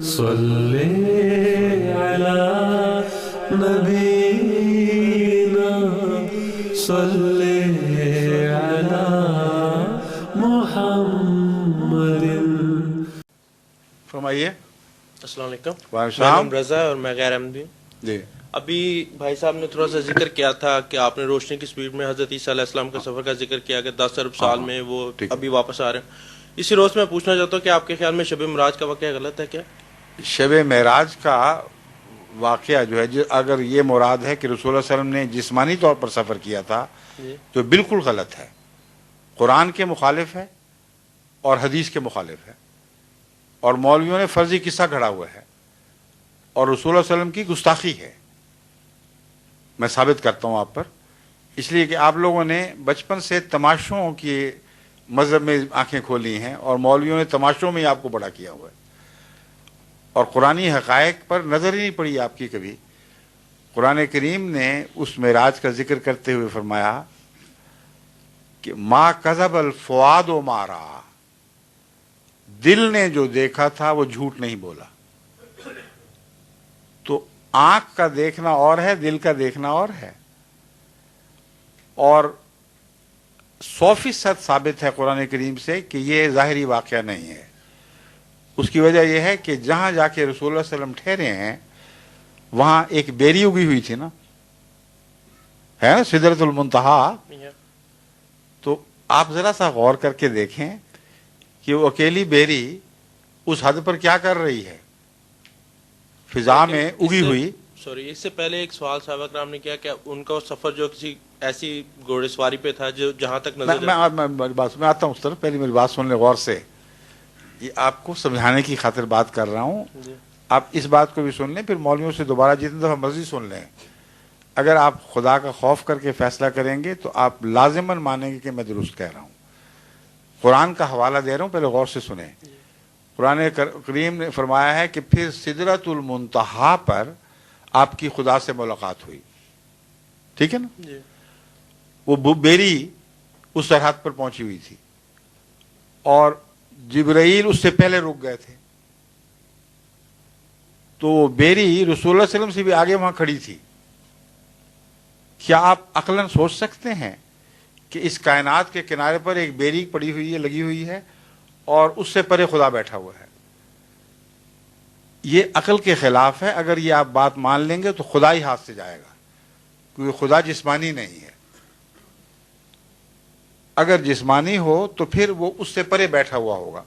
صلی علی نبینا صلی علی محمد. فرمائیے. السلام علیکم. وعلیکم میرا السلام. نام رضا ہے اور میں غیر احمدی ہوں. جی ابھی بھائی صاحب نے تھوڑا سا ذکر کیا تھا کہ آپ نے روشنی کی سپیڈ میں حضرت عیسیٰ علیہ السلام کے سفر کا ذکر کیا کہ 10 ارب سال میں وہ ٹھیک ہے. ابھی واپس آ رہے ہیں. اسی روز میں پوچھنا چاہتا ہوں کہ آپ کے خیال میں شب معراج کا واقعہ غلط ہے کیا؟ شب معراج کا واقعہ جو ہے اگر یہ مراد ہے کہ رسول اللہ صلی اللہ علیہ وسلم نے جسمانی طور پر سفر کیا تھا تو بالکل غلط ہے، قرآن کے مخالف ہے اور حدیث کے مخالف ہے، اور مولویوں نے فرضی قصہ گھڑا ہوا ہے اور رسول اللہ علیہ وسلم کی گستاخی ہے. میں ثابت کرتا ہوں آپ پر، اس لیے کہ آپ لوگوں نے بچپن سے تماشوں کی مذہب میں آنکھیں کھولی ہیں اور مولویوں نے تماشوں میں ہی آپ کو بڑا کیا ہوا ہے اور قرآنی حقائق پر نظر ہی نہیں پڑی آپ کی کبھی. قرآن کریم نے اس معراج کا ذکر کرتے ہوئے فرمایا کہ ما کذب الفؤاد ما رأى، دل نے جو دیکھا تھا وہ جھوٹ نہیں بولا. تو آنکھ کا دیکھنا اور ہے، دل کا دیکھنا اور ہے، اور 100% ثابت ہے قرآن کریم سے کہ یہ ظاہری واقعہ نہیں ہے. اس کی وجہ یہ ہے کہ جہاں جا کے رسول اللہ صلی اللہ علیہ وسلم ٹھہرے ہیں وہاں ایک بیری اگی ہوئی تھی نا، ہے نا، سدرۃ المنتہا. تو آپ ذرا سا غور کر کے دیکھیں کہ وہ اکیلی بیری اس حد پر کیا کر رہی ہے فضا میں اگی ہوئی. سوری، اس سے پہلے ایک سوال صحابہ کرام نے کیا کہ ان کا سفر جو کسی ایسی گھوڑے سواری پہ تھا جو جہاں تک نظر میں آتا ہوں اس طرف، پہلے میری بات سن لیں غور سے. یہ آپ کو سمجھانے کی خاطر بات کر رہا ہوں، آپ اس بات کو بھی سن لیں، پھر مولویوں سے دوبارہ جتنی دفعہ مرضی سن لیں. اگر آپ خدا کا خوف کر کے فیصلہ کریں گے تو آپ لازماً مانیں گے کہ میں درست کہہ رہا ہوں. قرآن کا حوالہ دے رہا ہوں، پہلے غور سے سنیں. قرآن کریم نے فرمایا ہے کہ پھر سدرۃ المنتہا پر آپ کی خدا سے ملاقات ہوئی. ٹھیک ہے نا؟ وہ بیری اس سرحد پر پہنچی ہوئی تھی اور جبرائیل اس سے پہلے رک گئے تھے. تو وہ بیری رسول اللہ صلی اللہ علیہ وسلم سے بھی آگے وہاں کھڑی تھی. کیا آپ عقلاً سوچ سکتے ہیں کہ اس کائنات کے کنارے پر ایک بیری پڑی ہوئی ہے، لگی ہوئی ہے، اور اس سے پرے خدا بیٹھا ہوا ہے؟ یہ عقل کے خلاف ہے. اگر یہ آپ بات مان لیں گے تو خدا ہی ہاتھ سے جائے گا، کیونکہ خدا جسمانی نہیں ہے. اگر جسمانی ہو تو پھر وہ اس سے پرے بیٹھا ہوا ہوگا.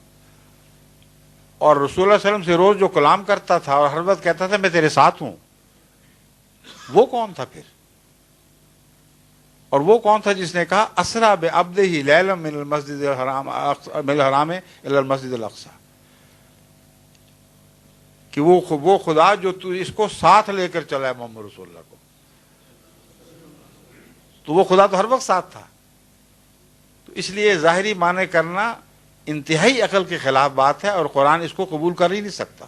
اور رسول اللہ صلی اللہ علیہ وسلم سے روز جو کلام کرتا تھا اور ہر وقت کہتا تھا میں تیرے ساتھ ہوں، وہ کون تھا پھر؟ اور وہ کون تھا جس نے کہا اسرا بعبدہ لیلا من المسجد الحرام الی المسجد الاقصی، کہ وہ خدا جو تو اس کو ساتھ لے کر چلا ہے محمد رسول اللہ کو. تو وہ خدا تو ہر وقت ساتھ تھا. تو اس لیے ظاہری معنی کرنا انتہائی عقل کے خلاف بات ہے اور قرآن اس کو قبول کر ہی نہیں سکتا،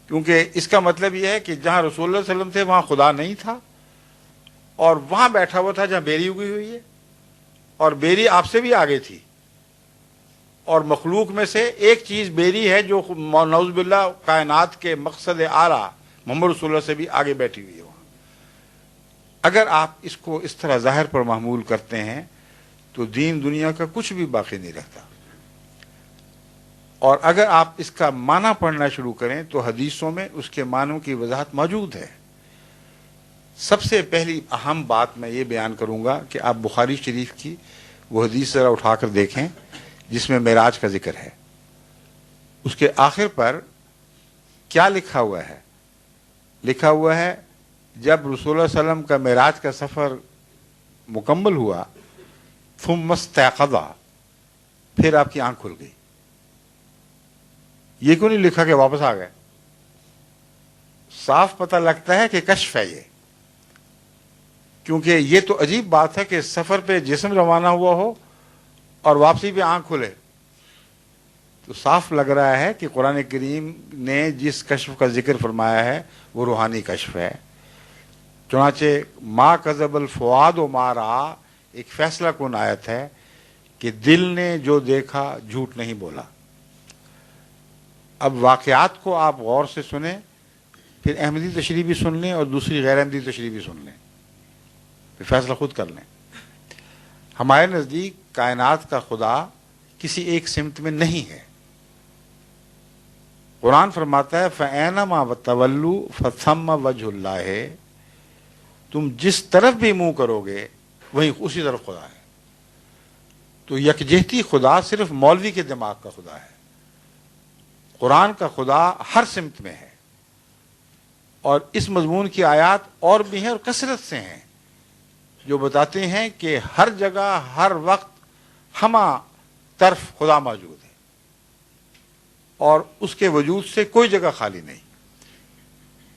کیونکہ اس کا مطلب یہ ہے کہ جہاں رسول اللہ صلی اللہ علیہ وسلم تھے وہاں خدا نہیں تھا، اور وہاں بیٹھا ہوا تھا جہاں بیری اگی ہوئی ہے، اور بیری آپ سے بھی آگے تھی. اور مخلوق میں سے ایک چیز بیری ہے جو نعوذ باللہ کائنات کے مقصد اعلیٰ محمد رسول اللہ سے بھی آگے بیٹھی ہوئی ہے وہاں. اگر آپ اس کو اس طرح ظاہر پر محمول کرتے ہیں تو دین دنیا کا کچھ بھی باقی نہیں رہتا. اور اگر آپ اس کا معنی پڑھنا شروع کریں تو حدیثوں میں اس کے معنوں کی وضاحت موجود ہے. سب سے پہلی اہم بات میں یہ بیان کروں گا کہ آپ بخاری شریف کی وہ حدیث ذرا اٹھا کر دیکھیں جس میں معراج کا ذکر ہے. اس کے آخر پر کیا لکھا ہوا ہے؟ لکھا ہوا ہے جب رسول اللہ صلی اللہ علیہ وسلم کا معراج کا سفر مکمل ہوا ثم استيقظ، پھر آپ کی آنکھ کھل گئی. یہ کیوں نہیں لکھا کہ واپس آ گئے؟ صاف پتہ لگتا ہے کہ کشف ہے یہ، کیونکہ یہ تو عجیب بات ہے کہ سفر پہ جسم روانہ ہوا ہو اور واپسی پہ آنکھ کھلے. تو صاف لگ رہا ہے کہ قرآن کریم نے جس کشف کا ذکر فرمایا ہے وہ روحانی کشف ہے. چنانچہ ما کذب الفؤاد ما رأى ایک فیصلہ کن آیت ہے کہ دل نے جو دیکھا جھوٹ نہیں بولا. اب واقعات کو آپ غور سے سنیں، پھر احمدی تشریح بھی سن لیں اور دوسری غیر احمدی تشریح بھی سن لیں، پھر فیصلہ خود کر لیں۔ ہمارے نزدیک کائنات کا خدا کسی ایک سمت میں نہیں ہے۔ قرآن فرماتا ہے فَأَيْنَمَا تَوَلُّوا فَثَمَّ وَجْهُ اللَّهِ، تم جس طرف بھی منہ کرو گے وہیں اسی طرف خدا ہے۔ تو یکجہتی خدا صرف مولوی کے دماغ کا خدا ہے، قرآن کا خدا ہر سمت میں ہے، اور اس مضمون کی آیات اور بھی ہیں اور کثرت سے ہیں جو بتاتے ہیں کہ ہر جگہ ہر وقت ہمہ طرف خدا موجود ہے، اور اس کے وجود سے کوئی جگہ خالی نہیں۔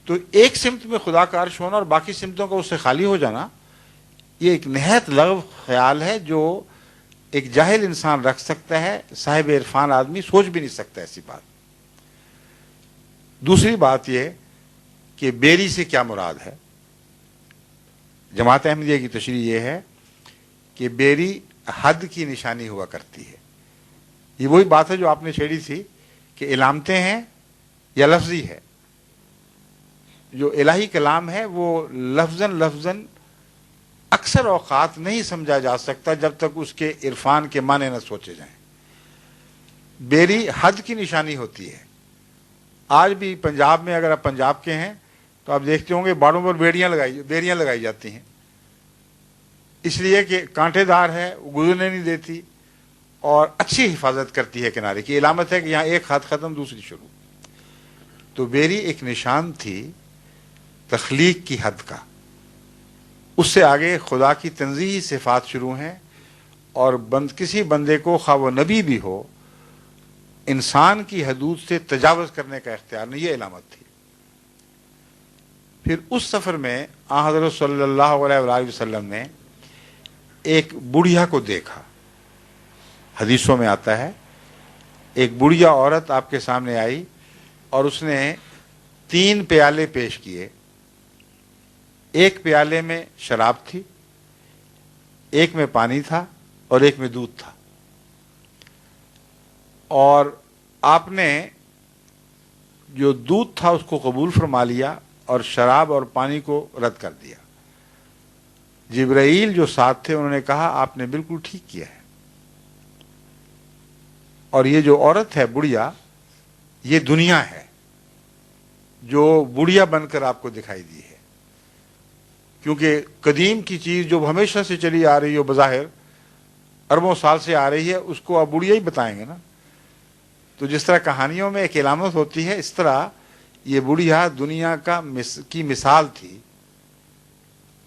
تو ایک سمت میں خدا کا عرش ہونا اور باقی سمتوں کا اس سے خالی ہو جانا، یہ ایک نہایت لغو خیال ہے جو ایک جاہل انسان رکھ سکتا ہے، صاحب عرفان آدمی سوچ بھی نہیں سکتا ایسی بات۔ دوسری بات یہ کہ بیری سے کیا مراد ہے؟ جماعت احمدیہ کی تشریح یہ ہے کہ بیری حد کی نشانی ہوا کرتی ہے۔ یہ وہی بات ہے جو آپ نے چھیڑی تھی کہ علامتیں ہیں یا لفظی ہے۔ جو الہی کلام ہے وہ لفظاً اکثر اوقات نہیں سمجھا جا سکتا جب تک اس کے عرفان کے معنی نہ سوچے جائیں۔ بیری حد کی نشانی ہوتی ہے۔ آج بھی پنجاب میں، اگر آپ پنجاب کے ہیں تو آپ دیکھتے ہوں گے باڑوں پر بیریاں لگائی جاتی ہیں، اس لیے کہ کانٹے دار ہے، وہ گزرنے نہیں دیتی اور اچھی حفاظت کرتی ہے کنارے کی، علامت ہے کہ یہاں ایک ہاتھ ختم دوسری شروع۔ تو بیری ایک نشان تھی تخلیق کی حد کا، اس سے آگے خدا کی تنزیہی صفات شروع ہیں، اور کسی بندے کو خواہ وہ نبی بھی ہو انسان کی حدود سے تجاوز کرنے کا اختیار نہیں، یہ علامت تھی۔ پھر اس سفر میں آن حضرت صلی اللہ علیہ وآلہ وسلم نے ایک بڑھیا کو دیکھا۔ حدیثوں میں آتا ہے ایک بڑھیا عورت آپ کے سامنے آئی اور اس نے 3 پیالے پیش کیے، ایک پیالے میں شراب تھی، ایک میں پانی تھا اور ایک میں دودھ تھا، اور آپ نے جو دودھ تھا اس کو قبول فرما لیا اور شراب اور پانی کو رد کر دیا۔ جبرائیل جو ساتھ تھے انہوں نے کہا آپ نے بالکل ٹھیک کیا ہے، اور یہ جو عورت ہے بڑھیا، یہ دنیا ہے جو بڑھیا بن کر آپ کو دکھائی دی ہے، کیونکہ قدیم کی چیز جو ہمیشہ سے چلی آ رہی ہو، بظاہر اربوں سال سے آ رہی ہے، اس کو آپ بڑھیا ہی بتائیں گے نا۔ تو جس طرح کہانیوں میں ایک علامت ہوتی ہے، اس طرح یہ بڑھیا دنیا کی مثال تھی۔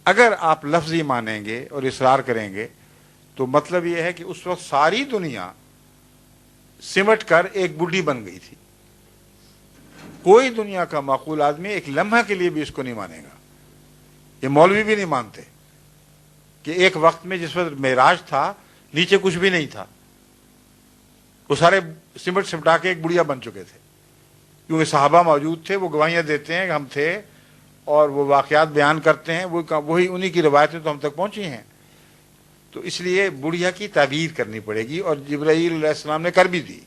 اگر آپ لفظی مانیں گے اور اصرار کریں گے تو مطلب یہ ہے کہ اس وقت ساری دنیا سمٹ کر ایک بڈھی بن گئی تھی۔ کوئی دنیا کا معقول آدمی ایک لمحہ کے لیے بھی اس کو نہیں مانے گا، یہ مولوی بھی نہیں مانتے کہ ایک وقت میں جس وقت معراج تھا نیچے کچھ بھی نہیں تھا، وہ سارے سمٹا کے ایک بڑھیا بن چکے تھے، کیونکہ صحابہ موجود تھے، وہ گواہیاں دیتے ہیں کہ ہم تھے، اور وہ واقعات بیان کرتے ہیں، وہی انہی کی روایتیں تو ہم تک پہنچی ہیں۔ تو اس لیے بڑھیا کی تعبیر کرنی پڑے گی، اور جبرائیل علیہ السلام نے کر بھی دی۔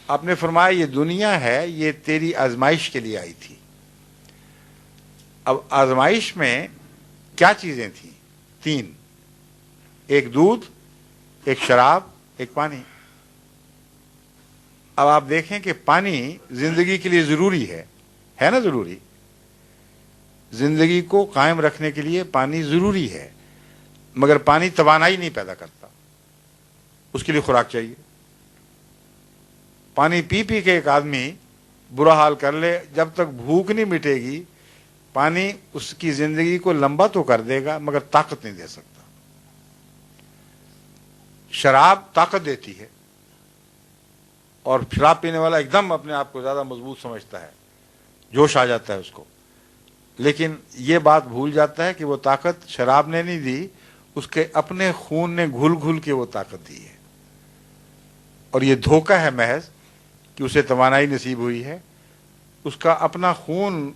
آپ نے فرمایا یہ دنیا ہے، یہ تیری آزمائش کے لیے آئی تھی۔ اب آزمائش میں کیا چیزیں تھیں؟ 3، ایک دودھ، ایک شراب، ایک پانی۔ اب آپ دیکھیں کہ پانی زندگی کے لیے ضروری ہے نا؟ ضروری، زندگی کو قائم رکھنے کے لیے پانی ضروری ہے، مگر پانی توانائی نہیں پیدا کرتا، اس کے لیے خوراک چاہیے۔ پانی پی پی کے ایک آدمی برا حال کر لے، جب تک بھوک نہیں مٹے گی پانی اس کی زندگی کو لمبا تو کر دے گا مگر طاقت نہیں دے سکتا۔ شراب طاقت دیتی ہے، اور شراب پینے والا ایک دم اپنے آپ کو زیادہ مضبوط سمجھتا ہے، جوش آ جاتا ہے اس کو، لیکن یہ بات بھول جاتا ہے کہ وہ طاقت شراب نے نہیں دی، اس کے اپنے خون نے گھل گھل کے وہ طاقت دی ہے، اور یہ دھوکہ ہے محض کہ اسے توانائی نصیب ہوئی ہے، اس کا اپنا خون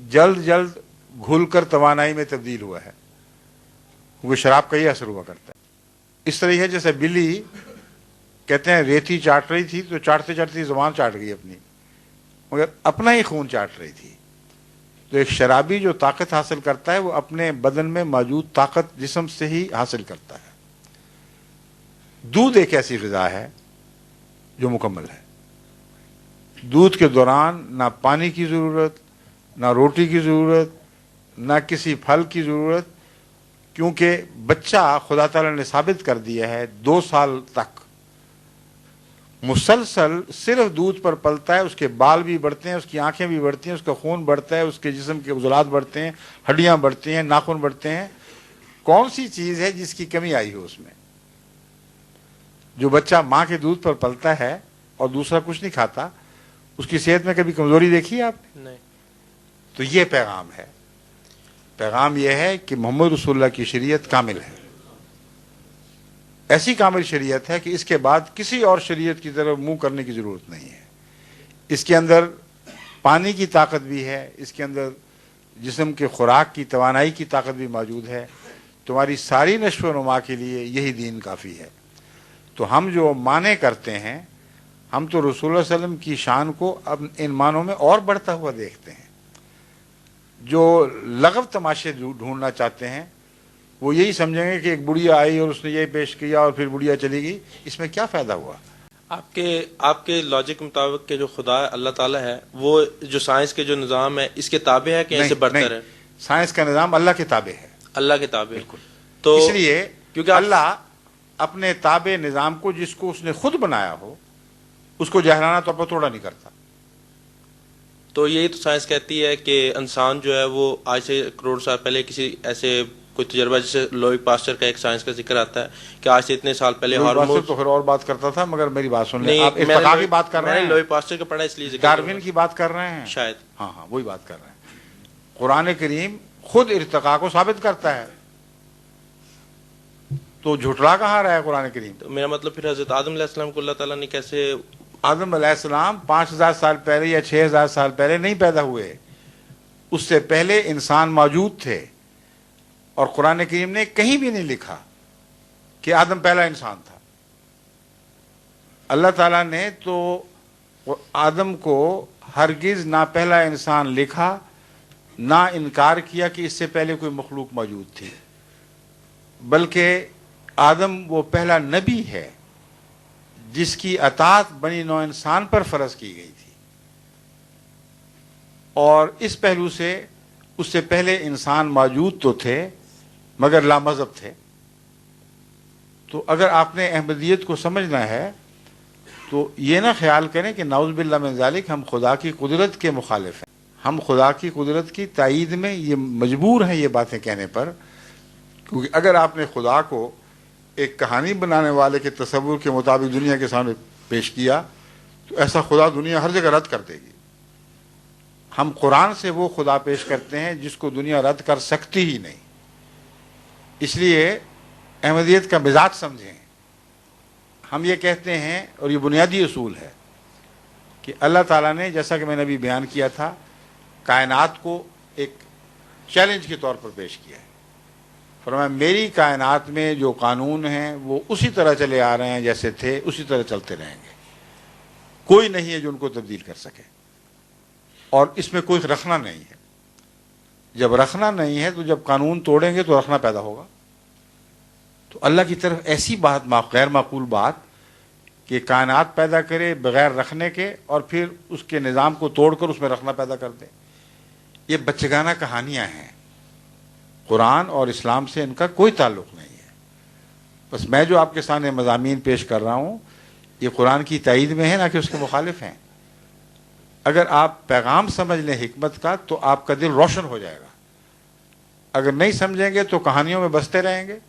جلد جلد گھل کر توانائی میں تبدیل ہوا ہے، وہ شراب کا ہی اثر ہوا کرتا ہے۔ اس طرح ہے جیسے بلی کہتے ہیں ریتی چاٹ رہی تھی تو چاٹتے چاٹتے زبان چاٹ گئی اپنی، مگر اپنا ہی خون چاٹ رہی تھی. تو ایک شرابی جو طاقت حاصل کرتا ہے وہ اپنے بدن میں موجود طاقت جسم سے ہی حاصل کرتا ہے. دودھ ایک ایسی غذا ہے جو مکمل ہے. دودھ کے دوران نہ پانی کی ضرورت، نہ روٹی کی ضرورت، نہ کسی پھل کی ضرورت، کیونکہ بچہ خدا تعالیٰ نے ثابت کر دیا ہے 2 سال تک مسلسل صرف دودھ پر پلتا ہے. اس کے بال بھی بڑھتے ہیں، اس کی آنکھیں بھی بڑھتی ہیں، اس کا خون بڑھتا ہے، اس کے جسم کے عضلات بڑھتے ہیں، ہڈیاں بڑھتی ہیں، ناخن بڑھتے ہیں. کون سی چیز ہے جس کی کمی آئی ہو اس میں؟ جو بچہ ماں کے دودھ پر پلتا ہے اور دوسرا کچھ نہیں کھاتا، اس کی صحت میں کبھی کمزوری دیکھی ہے آپ نے؟ نہیں. تو یہ پیغام ہے. پیغام یہ ہے کہ محمد رسول اللہ کی شریعت کامل ہے. ایسی کامل شریعت ہے کہ اس کے بعد کسی اور شریعت کی طرف منہ کرنے کی ضرورت نہیں ہے. اس کے اندر پانی کی طاقت بھی ہے، اس کے اندر جسم کے خوراک کی توانائی کی طاقت بھی موجود ہے. تمہاری ساری نشو و نما کے لیے یہی دین کافی ہے. تو ہم جو معنی کرتے ہیں، ہم تو رسول اللہ علیہ وسلم کی شان کو اب ان معنوں میں اور بڑھتا ہوا دیکھتے ہیں. جو لغو تماشے ڈھونڈنا چاہتے ہیں وہ یہی سمجھیں گے کہ ایک بڑھیا آئی اور اس نے یہ پیش کیا اور پھر بڑھیا چلی گئی، اس میں کیا فائدہ ہوا؟ آپ کے لاجک کے مطابق کہ جو خدا اللہ تعالیٰ ہے وہ جو سائنس کے جو نظام ہے اس کے تابع ہے کہ ایسے برتر ہے؟ سائنس کا نظام اللہ کے تابع ہے. اللہ کے تابع. بالکل. تو اس لیے کیونکہ اللہ اپنے تابع نظام کو جس کو اس نے خود بنایا ہو اس کو جاہلانہ طور پر توڑا نہیں کرتا. تو یہی تو سائنس کہتی ہے کہ انسان جو ہے وہ آج سے کروڑ سال پہلے کسی ایسے کوئی تجربہ، جیسے لوئی پاسچر کا ایک سائنس کا ذکر آتا ہے کہ آج سے اتنے سال پہلے ہارمونز تو پھر اور بات کرتا تھا، مگر میری بات سن لیں. آپ ارتقاء کی بات کر رہے ہیں، لوئی پاسچر کا پڑھا اس لیے ذکر ڈارون کی بات کر رہے ہیں شاید. ہاں وہی بات کر رہے ہیں. قرآن کریم خود ارتقاء کو ثابت کرتا ہے، تو جھٹلا کہاں رہا ہے قرآن کریم؟ تو میرا مطلب پھر حضرت آدم علیہ السلام کو اللہ تعالیٰ نے کیسے؟ آدم علیہ السلام 5000 سال پہلے یا 6000 سال پہلے نہیں پیدا ہوئے، اس سے پہلے انسان موجود تھے. اور قرآن کریم نے کہیں بھی نہیں لکھا کہ آدم پہلا انسان تھا. اللہ تعالیٰ نے تو آدم کو ہرگز نہ پہلا انسان لکھا، نہ انکار کیا کہ اس سے پہلے کوئی مخلوق موجود تھی، بلکہ آدم وہ پہلا نبی ہے جس کی اطاعت بنی نوع انسان پر فرض کی گئی تھی. اور اس پہلو سے اس سے پہلے انسان موجود تو تھے مگر لامذہب تھے. تو اگر آپ نے احمدیت کو سمجھنا ہے تو یہ نہ خیال کریں کہ نعوذ باللہ من ذالک ہم خدا کی قدرت کے مخالف ہیں. ہم خدا کی قدرت کی تائید میں یہ مجبور ہیں یہ باتیں کہنے پر، کیونکہ اگر آپ نے خدا کو ایک کہانی بنانے والے کے تصور کے مطابق دنیا کے سامنے پیش کیا تو ایسا خدا دنیا ہر جگہ رد کر دے گی. ہم قرآن سے وہ خدا پیش کرتے ہیں جس کو دنیا رد کر سکتی ہی نہیں. اس لیے احمدیت کا مزاج سمجھیں. ہم یہ کہتے ہیں، اور یہ بنیادی اصول ہے، کہ اللہ تعالیٰ نے جیسا کہ میں نے ابھی بیان کیا تھا کائنات کو ایک چیلنج کے طور پر پیش کیا ہے. فرمایا میری کائنات میں جو قانون ہیں وہ اسی طرح چلے آ رہے ہیں جیسے تھے، اسی طرح چلتے رہیں گے. کوئی نہیں ہے جو ان کو تبدیل کر سکے، اور اس میں کوئی رکھنا نہیں ہے. جب رکھنا نہیں ہے تو جب قانون توڑیں گے تو رکھنا پیدا ہوگا. تو اللہ کی طرف ایسی بات غیر معقول بات کہ کائنات پیدا کرے بغیر رکھنے کے اور پھر اس کے نظام کو توڑ کر اس میں رکھنا پیدا کر دے، یہ بچگانہ کہانیاں ہیں. قرآن اور اسلام سے ان کا کوئی تعلق نہیں ہے. بس میں جو آپ کے سامنے مضامین پیش کر رہا ہوں یہ قرآن کی تائید میں ہے، نہ کہ اس کے مخالف ہیں. اگر آپ پیغام سمجھ لیں حکمت کا تو آپ کا دل روشن ہو جائے گا. اگر نہیں سمجھیں گے تو کہانیوں میں بستے رہیں گے.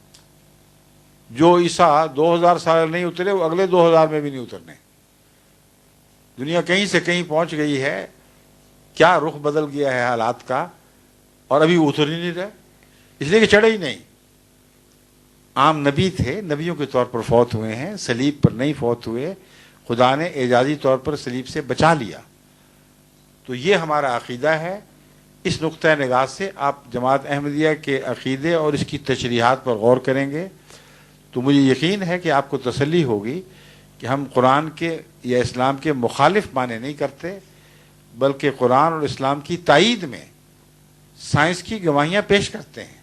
جو عیسیٰ 2000 سال نہیں اترے وہ اگلے 2000 میں بھی نہیں اترنے. دنیا کہیں سے کہیں پہنچ گئی ہے، کیا رخ بدل گیا ہے حالات کا، اور ابھی اتر ہی نہیں رہے، اس لیے کہ چڑھے ہی نہیں. عام نبی تھے، نبیوں کے طور پر فوت ہوئے ہیں، صلیب پر نہیں فوت ہوئے. خدا نے اعجازی طور پر صلیب سے بچا لیا. تو یہ ہمارا عقیدہ ہے. اس نقطۂ نگاہ سے آپ جماعت احمدیہ کے عقیدے اور اس کی تشریحات پر غور کریں گے تو مجھے یقین ہے کہ آپ کو تسلی ہوگی کہ ہم قرآن کے یا اسلام کے مخالف معنی نہیں کرتے، بلکہ قرآن اور اسلام کی تائید میں سائنس کی گواہیاں پیش کرتے ہیں۔